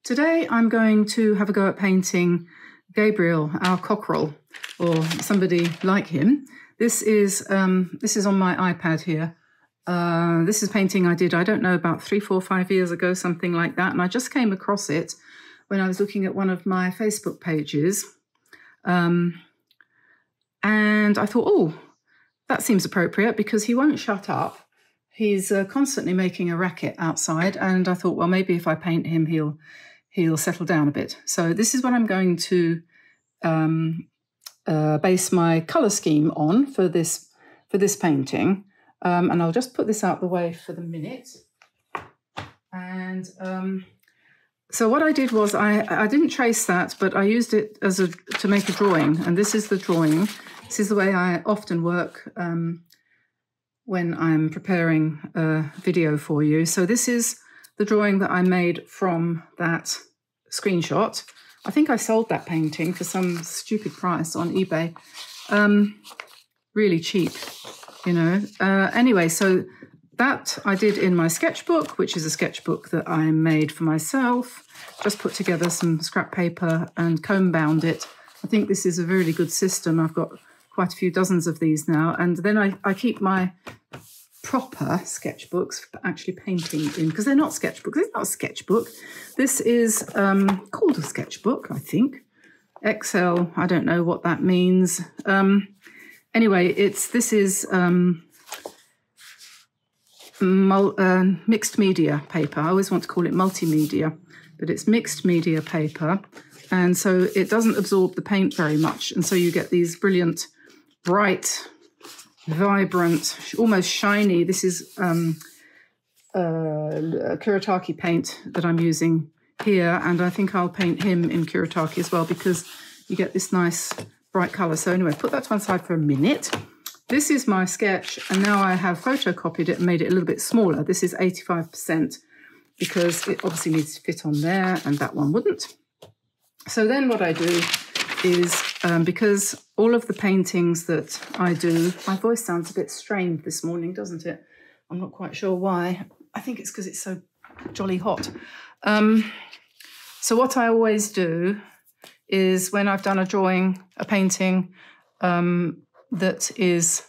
Today I'm going to have a go at painting Gabriel, our cockerel, or somebody like him. This is on my iPad here. This is painting I did, I don't know, about 3, 4, 5 years ago, something like that. And I just came across it when I was looking at one of my Facebook pages. And I thought, oh, that seems appropriate because he won't shut up. He's constantly making a racket outside. And I thought, well, maybe if I paint him, he'll settle down a bit. So this is what I'm going to base my colour scheme on for this painting. And I'll just put this out the way for the minute. And so what I did was I didn't trace that, but I used it to make a drawing. And this is the drawing. This is the way I often work when I'm preparing a video for you. So this is the drawing that I made from that screenshot. I think I sold that painting for some stupid price on eBay. Really cheap, you know. Anyway, so that I did in my sketchbook, which is a sketchbook that I made for myself. Just put together some scrap paper and comb bound it. I think this is a really good system. I've got quite a few dozens of these now. And then I keep my proper sketchbooks for actually painting in, because they're not sketchbooks. It's not a sketchbook. This is called a sketchbook, I think. Excel, I don't know what that means. Anyway, this is mixed media paper. I always want to call it multimedia, but it's mixed media paper. And so it doesn't absorb the paint very much. And so you get these brilliant, bright, vibrant, almost shiny. This is Kuretake paint that I'm using here. And I think I'll paint him in Kuretake as well because you get this nice bright colour. So anyway, put that to one side for a minute. This is my sketch, and now I have photocopied it and made it a little bit smaller. This is 85% because it obviously needs to fit on there, and that one wouldn't. So then what I do is, because all of the paintings that I do, my voice sounds a bit strained this morning, doesn't it? I'm not quite sure why. I think it's because it's so jolly hot. So what I always do is when I've done a drawing, a painting that is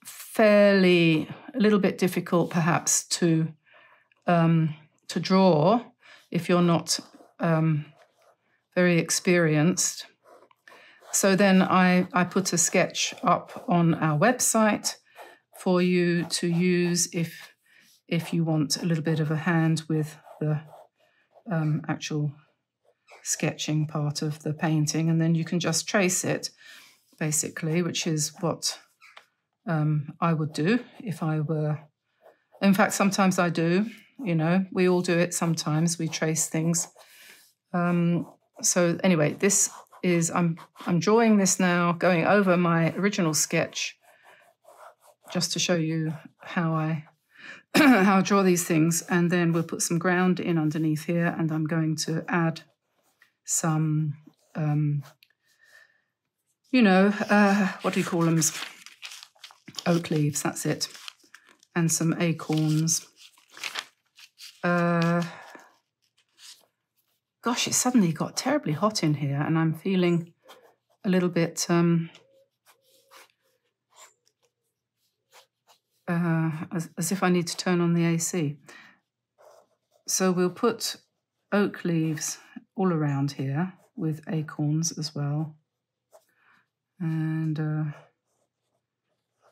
fairly, a little bit difficult perhaps to draw if you're not very experienced. So then I put a sketch up on our website for you to use if you want a little bit of a hand with the actual sketching part of the painting, and then you can just trace it, basically, which is what I would do if I were. In fact, sometimes I do, you know, we all do it sometimes, we trace things. So anyway, this is, I'm drawing this now, going over my original sketch, just to show you how I draw these things, and then we'll put some ground in underneath here, and I'm going to add some, you know, what do you call them? Oak leaves, that's it. And some acorns. Gosh, it suddenly got terribly hot in here, and I'm feeling a little bit as if I need to turn on the AC. So we'll put oak leaves all around here with acorns as well. And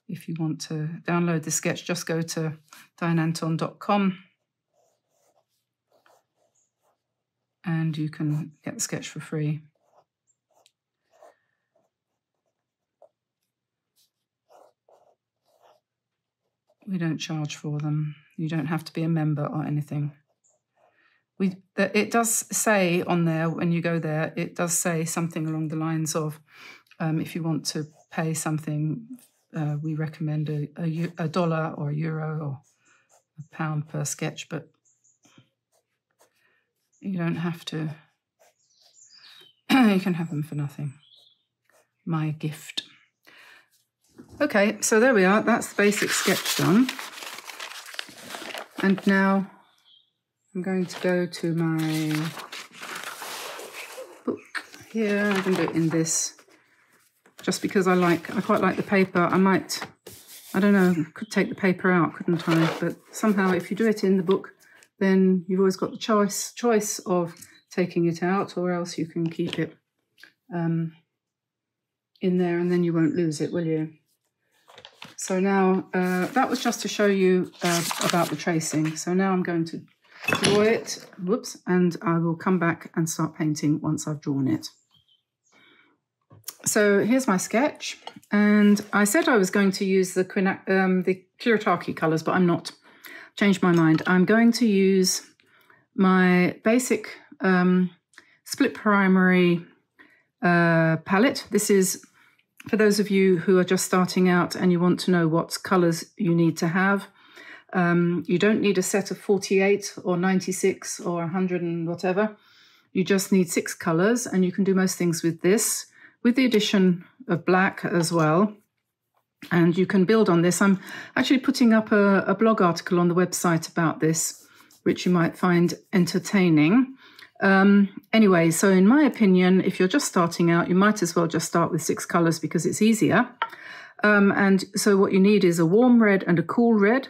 if you want to download the sketch, just go to dianeantone.com and you can get the sketch for free. We don't charge for them. You don't have to be a member or anything. It does say on there, when you go there, it does say something along the lines of, if you want to pay something, we recommend a dollar or a euro or a pound per sketch, but you don't have to. You can have them for nothing. My gift. Okay, so there we are. That's the basic sketch done. And now I'm going to go to my book here. I'm going to do it in this, just because I quite like the paper. I don't know, could take the paper out, couldn't I? But somehow if you do it in the book, then you've always got the choice of taking it out, or else you can keep it in there and then you won't lose it, will you? So now that was just to show you about the tracing. So now I'm going to draw it, whoops, and I will come back and start painting once I've drawn it. So here's my sketch, and I said I was going to use the Kuretake colours, but I'm not. Changed my mind. I'm going to use my basic split primary palette. This is for those of you who are just starting out and you want to know what colours you need to have. You don't need a set of 48 or 96 or 100 and whatever. You just need 6 colours, and you can do most things with this, with the addition of black as well. And you can build on this. I'm actually putting up a blog article on the website about this, which you might find entertaining. Anyway, so in my opinion, if you're just starting out, you might as well just start with 6 colours because it's easier. And so what you need is a warm red and a cool red,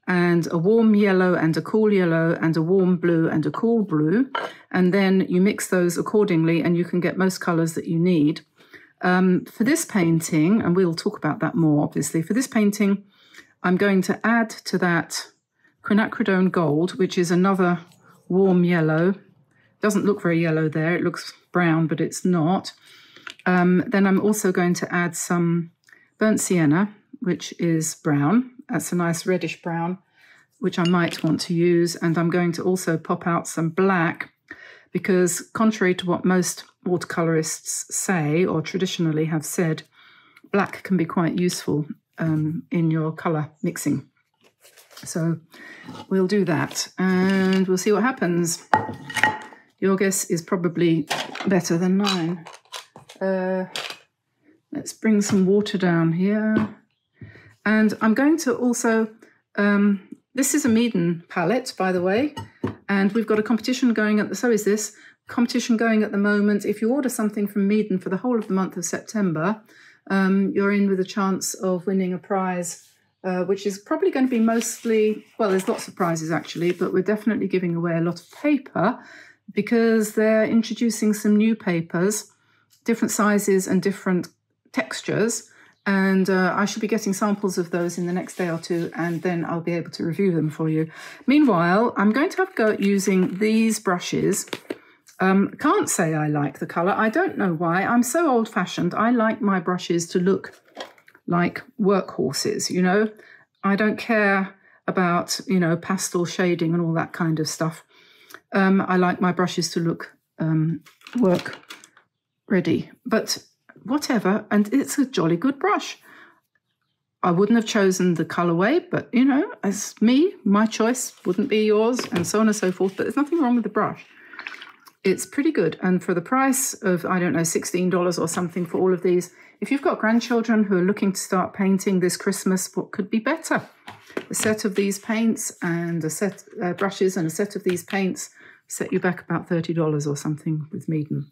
and a warm yellow and a cool yellow, and a warm blue and a cool blue. And then you mix those accordingly and you can get most colours that you need. For this painting, and we'll talk about that more, obviously, for this painting, I'm going to add to that Quinacridone Gold, which is another warm yellow. Doesn't look very yellow there. It looks brown, but it's not. Then I'm also going to add some burnt sienna, which is brown. That's a nice reddish brown, which I might want to use. And I'm going to also pop out some black, because contrary to what most watercolorists say, or traditionally have said, black can be quite useful in your colour mixing. So we'll do that and we'll see what happens. Your guess is probably better than mine. Let's bring some water down here. And I'm going to also, this is a Meeden palette, by the way, and we've got a competition going at the, so is this, competition going at the moment. If you order something from Meeden for the whole of the month of September, you're in with a chance of winning a prize, which is probably going to be mostly, well, there's lots of prizes actually, but we're definitely giving away a lot of paper because they're introducing some new papers, different sizes and different textures. And I should be getting samples of those in the next day or two, and then I'll be able to review them for you. Meanwhile, I'm going to have a go at using these brushes. Can't say I like the colour. I don't know why. I'm so old-fashioned. I like my brushes to look like workhorses, you know. I don't care about, you know, pastel shading and all that kind of stuff. I like my brushes to look work ready. But whatever, and it's a jolly good brush. I wouldn't have chosen the colourway, but, you know, as me, my choice wouldn't be yours, and so on and so forth. But there's nothing wrong with the brush. It's pretty good. And for the price of, I don't know, $16 or something for all of these, if you've got grandchildren who are looking to start painting this Christmas, what could be better? A set of these paints and a set brushes and a set of these paints set you back about $30 or something with Meeden.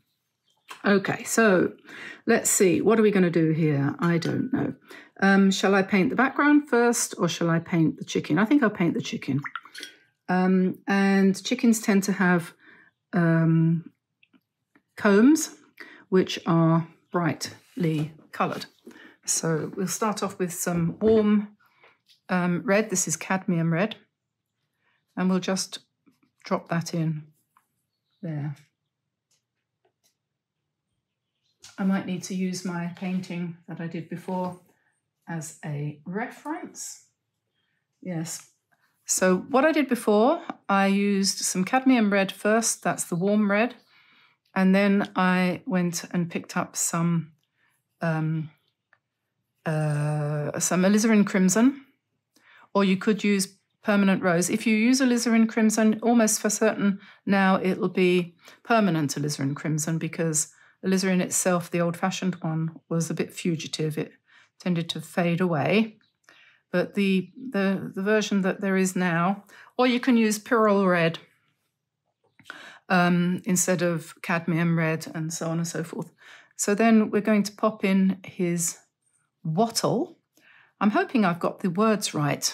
Okay, so let's see. What are we going to do here? I don't know. Shall I paint the background first, or shall I paint the chicken? I think I'll paint the chicken. And chickens tend to have combs, which are brightly coloured. So we'll start off with some warm red. This is cadmium red. And we'll just drop that in there. I might need to use my painting that I did before as a reference. Yes. So what I did before, I used some cadmium red first, that's the warm red, and then I went and picked up some alizarin crimson, or you could use permanent rose. If you use alizarin crimson, almost for certain now it'll be permanent alizarin crimson, because alizarin itself, the old-fashioned one, was a bit fugitive. It tended to fade away. But the version that there is now, or you can use pyrrole red, instead of cadmium red and so on and so forth. So then we're going to pop in his wattle. I'm hoping I've got the words right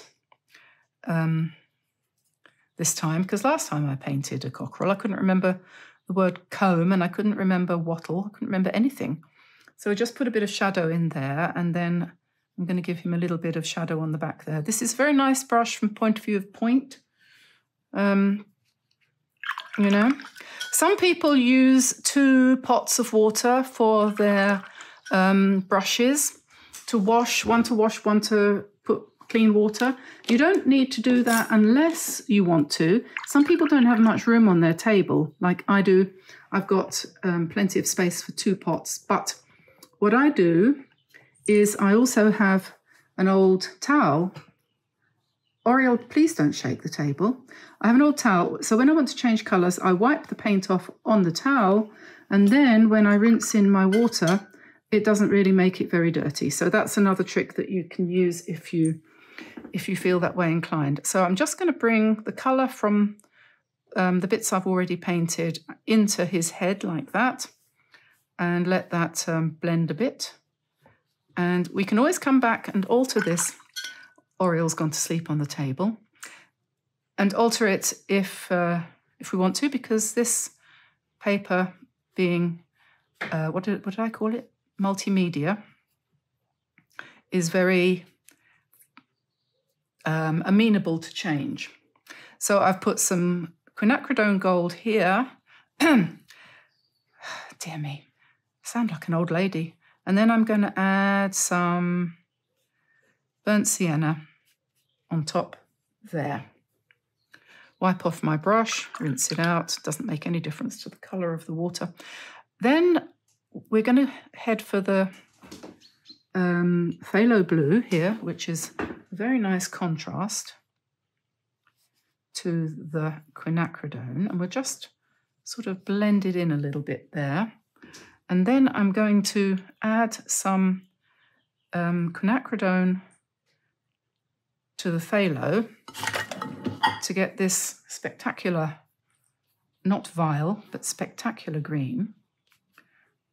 this time, because last time I painted a cockerel, I couldn't remember the word comb and I couldn't remember wattle. I couldn't remember anything. So I just put a bit of shadow in there, and then I'm going to give him a little bit of shadow on the back there. This is a very nice brush from point of view of point. You know, some people use 2 pots of water for their brushes to wash, one to put clean water. You don't need to do that unless you want to. Some people don't have much room on their table, like I do. I've got plenty of space for 2 pots, but what I do is I also have an old towel. Oriel, please don't shake the table. I have an old towel, so when I want to change colours, I wipe the paint off on the towel, and then when I rinse in my water, it doesn't really make it very dirty. So that's another trick that you can use if you feel that way inclined. So I'm just going to bring the colour from the bits I've already painted into his head like that, and let that blend a bit. And we can always come back and alter this. Oriel's gone to sleep on the table, and alter it if we want to, because this paper being, what did I call it? Multimedia, is very amenable to change. So I've put some quinacridone gold here. Dear me, I sound like an old lady. And then I'm going to add some burnt sienna on top there. Wipe off my brush, rinse it out. Doesn't make any difference to the colour of the water. Then we're going to head for the phthalo blue here, which is a very nice contrast to the quinacridone. And we'll just sort of blend it in a little bit there. And then I'm going to add some quinacridone to the phthalo to get this spectacular, not vile, but spectacular green.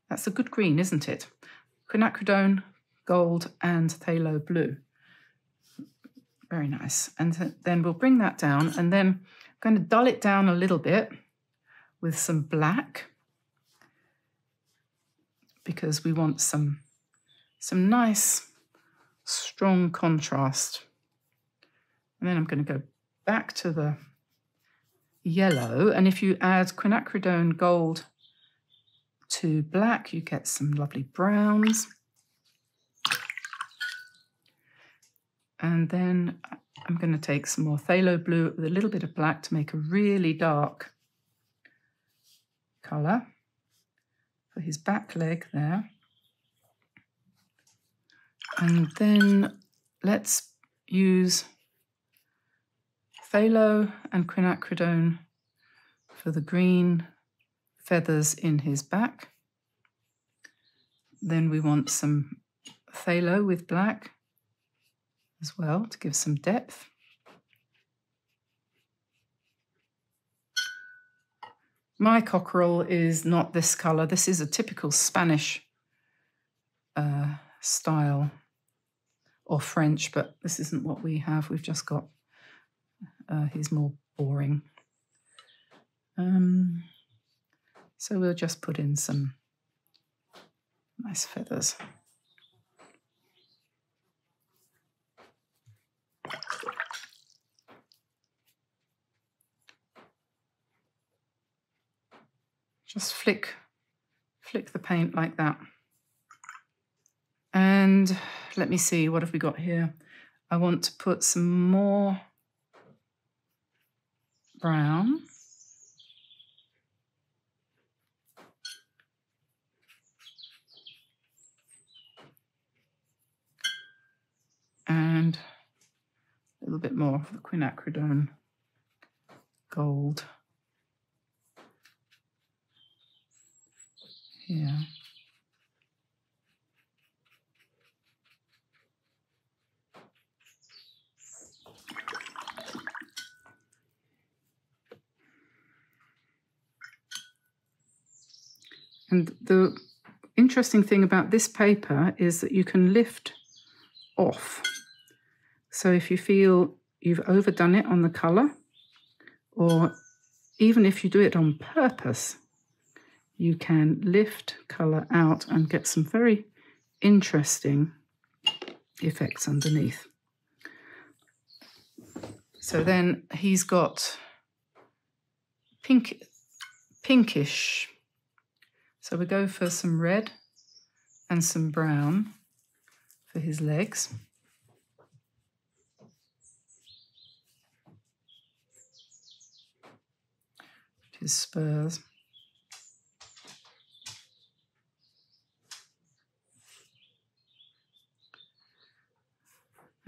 That's a good green, isn't it? Quinacridone, gold, and phthalo blue. Very nice. And then we'll bring that down, and then I'm going to dull it down a little bit with some black, because we want some nice, strong contrast. And then I'm going to go back to the yellow, and if you add quinacridone gold to black, you get some lovely browns. And then I'm going to take some more phthalo blue with a little bit of black to make a really dark colour for his back leg there. And then let's use phthalo and quinacridone for the green feathers in his back. Then we want some phthalo with black as well to give some depth. My cockerel is not this colour. This is a typical Spanish style, or French, but this isn't what we have. We've just got, he's more boring. So we'll just put in some nice feathers. Just flick the paint like that. And let me see, what have we got here? I want to put some more brown. And a little bit more of the quinacridone gold here. And the interesting thing about this paper is that you can lift off. So if you feel you've overdone it on the colour, or even if you do it on purpose, you can lift colour out and get some very interesting effects underneath. So then he's got pinkish. So we go for some red and some brown for his legs. His spurs.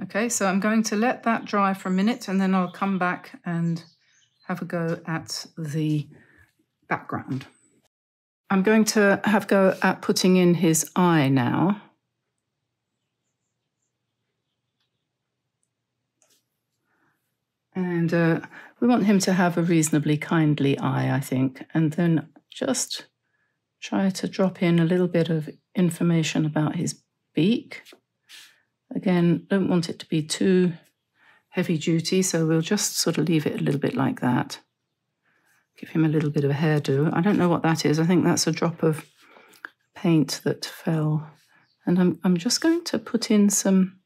Okay, so I'm going to let that dry for a minute and then I'll come back and have a go at the background. I'm going to have a go at putting in his eye now. And we want him to have a reasonably kindly eye, I think, and then just try to drop in a little bit of information about his beak. Again, don't want it to be too heavy duty, so we'll just sort of leave it a little bit like that. Give him a little bit of a hairdo. I don't know what that is. I think that's a drop of paint that fell. And I'm just going to put in some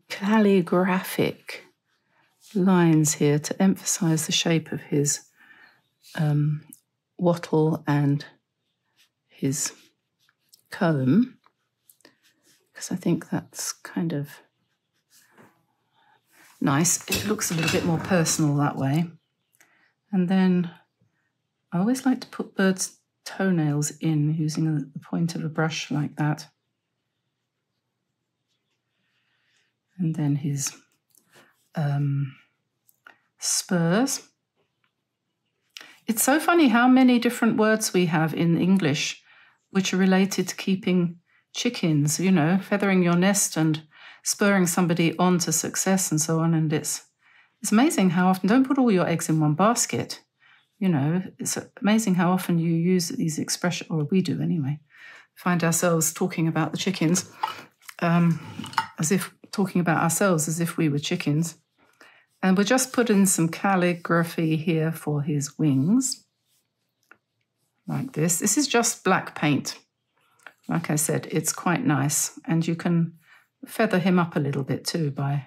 calligraphic lines here to emphasize the shape of his wattle and his comb, because I think that's kind of nice. It looks a little bit more personal that way. And then I always like to put birds' toenails in using the point of a brush like that. And then his spurs. It's so funny how many different words we have in English which are related to keeping chickens, you know, feathering your nest and spurring somebody on to success and so on. And it's amazing how often, don't put all your eggs in one basket. You know, it's amazing how often you use these expressions, or we do anyway, find ourselves talking about the chickens as if talking about ourselves as if we were chickens. And we'll just put in some calligraphy here for his wings, like this. This is just black paint. Like I said, it's quite nice. And you can feather him up a little bit too by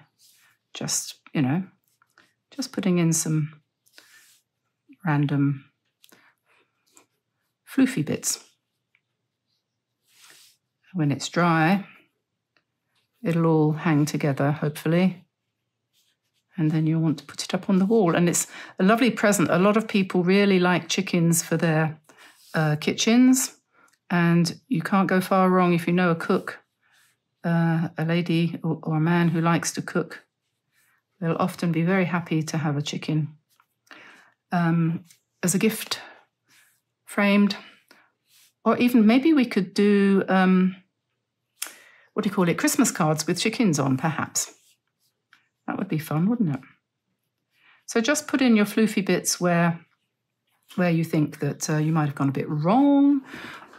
just, you know, just putting in some random floofy bits. When it's dry, it'll all hang together, hopefully. And then you'll want to put it up on the wall. And it's a lovely present. A lot of people really like chickens for their kitchens. And you can't go far wrong if you know a cook, a lady or a man who likes to cook. They'll often be very happy to have a chicken as a gift, framed. Or even maybe we could do, what do you call it, Christmas cards with chickens on, perhaps. That would be fun, wouldn't it? So just put in your floofy bits where you think that you might have gone a bit wrong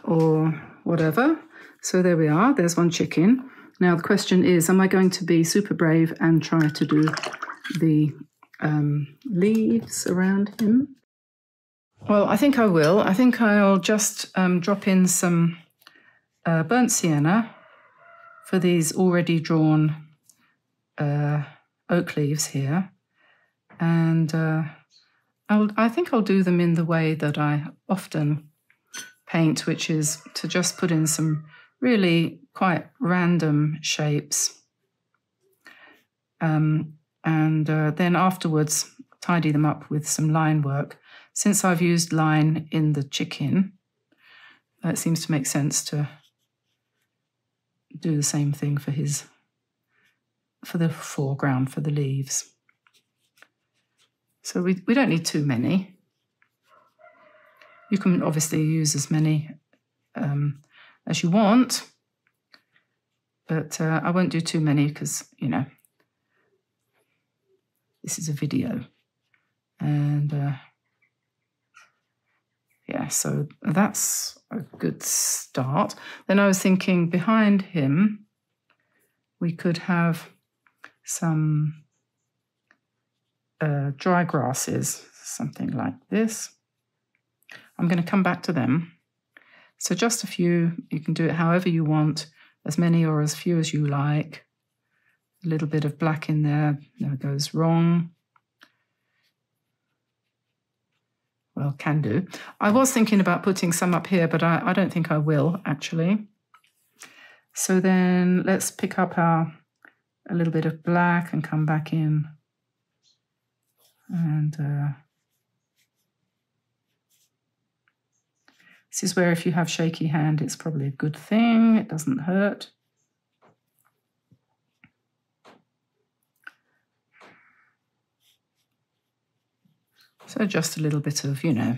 or whatever. So there we are. There's one chicken. Now the question is, am I going to be super brave and try to do the leaves around him? Well, I think I will. I think I'll just drop in some burnt sienna for these already drawn oak leaves here. And I think I'll do them in the way that I often paint, which is to just put in some really quite random shapes. And then afterwards tidy them up with some line work. Since I've used line in the chicken, it seems to make sense to do the same thing for the foreground, for the leaves. So we don't need too many. You can obviously use as many as you want, but I won't do too many because, you know, this is a video. And yeah, nice. So that's a good start. Then I was thinking behind him, we could have some dry grasses, something like this. I'm going to come back to them. So just a few, you can do it however you want, as many or as few as you like. A little bit of black in there never goes wrong. Well, can do. I was thinking about putting some up here, but I don't think I will, actually. So then let's pick up a little bit of black and come back in. And this is where if you have shaky hand, it's probably a good thing. It doesn't hurt. So just a little bit of, you know,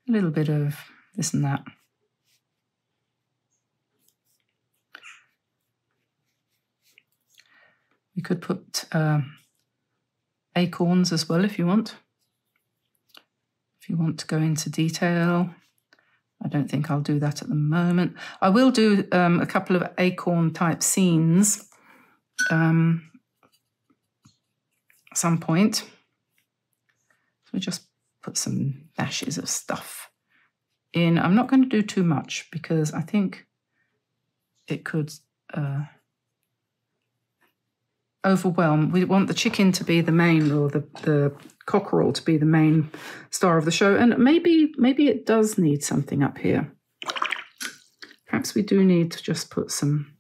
a little bit of this and that. You could put acorns as well if you want. If you want to go into detail. I don't think I'll do that at the moment. I will do a couple of acorn type scenes some point. So just put some dashes of stuff in. I'm not going to do too much because I think it could overwhelm. We want the chicken to be the main, or the cockerel to be the main star of the show. And maybe it does need something up here. Perhaps we do need to just put some.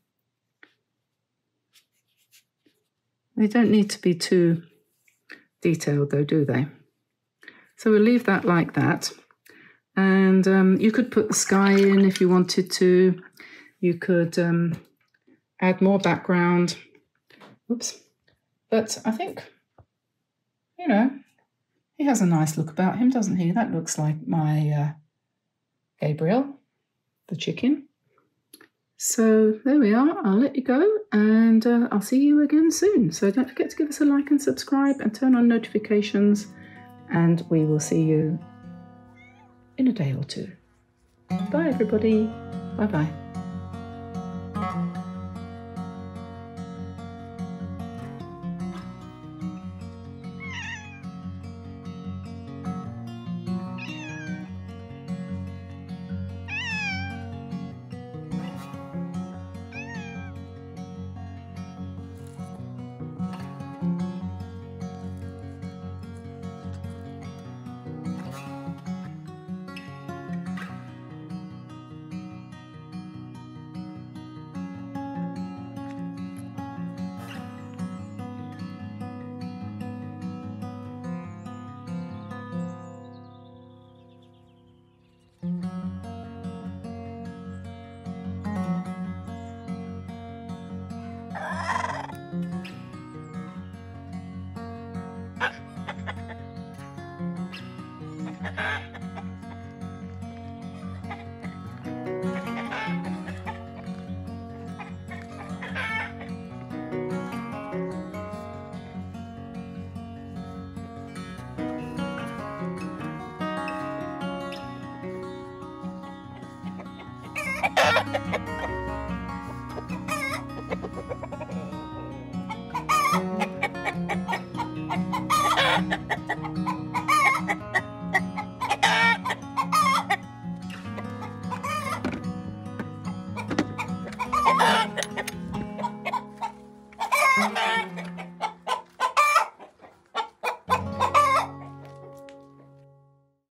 They don't need to be too detailed though, do they? So we'll leave that like that. And you could put the sky in if you wanted to. You could add more background. Oops. But I think, you know, he has a nice look about him, doesn't he? That looks like my Gabriel, the chicken. So there we are. I'll let you go and I'll see you again soon. So don't forget to give us a like and subscribe and turn on notifications. And we will see you in a day or two. Bye, everybody. Bye-bye.